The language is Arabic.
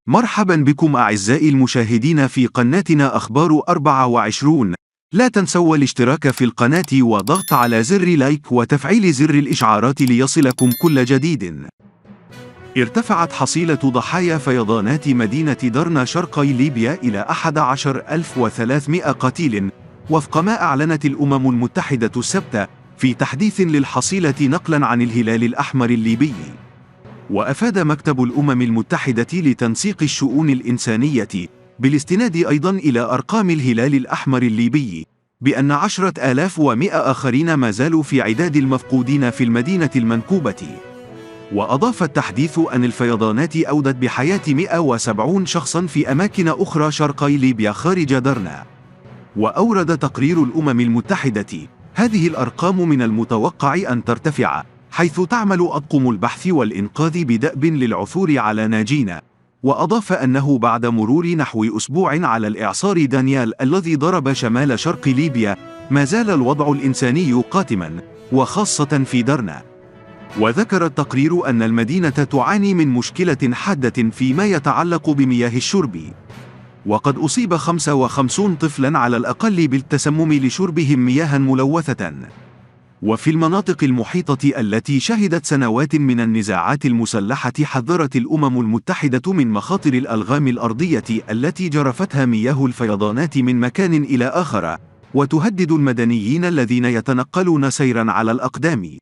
مرحبا بكم أعزائي المشاهدين في قناتنا أخبار 24. لا تنسوا الاشتراك في القناة وضغط على زر لايك وتفعيل زر الإشعارات ليصلكم كل جديد. ارتفعت حصيلة ضحايا فيضانات مدينة درنا شرقي ليبيا إلى 11300 قتيل، وفق ما أعلنت الأمم المتحدة السبت في تحديث للحصيلة نقلا عن الهلال الأحمر الليبي. وأفاد مكتب الأمم المتحدة لتنسيق الشؤون الإنسانية بالاستناد أيضا إلى أرقام الهلال الأحمر الليبي بأن 10,100 آخرين ما زالوا في عداد المفقودين في المدينة المنكوبة. وأضاف التحديث أن الفيضانات أودت بحياة 170 شخصا في أماكن أخرى شرقي ليبيا خارج درنا. وأورد تقرير الأمم المتحدة: هذه الأرقام من المتوقع أن ترتفع، حيث تعمل أطقم البحث والإنقاذ بدأب للعثور على ناجين. وأضاف أنه بعد مرور نحو أسبوع على الإعصار دانيال الذي ضرب شمال شرق ليبيا، ما زال الوضع الإنساني قاتما، وخاصة في درنا. وذكر التقرير أن المدينة تعاني من مشكلة حادة فيما يتعلق بمياه الشرب، وقد أصيب 55 طفلا على الأقل بالتسمم لشربهم مياه ملوثة. وفي المناطق المحيطة التي شهدت سنوات من النزاعات المسلحة، حذرت الأمم المتحدة من مخاطر الألغام الأرضية التي جرفتها مياه الفيضانات من مكان إلى آخر، وتهدد المدنيين الذين يتنقلون سيرا على الأقدام.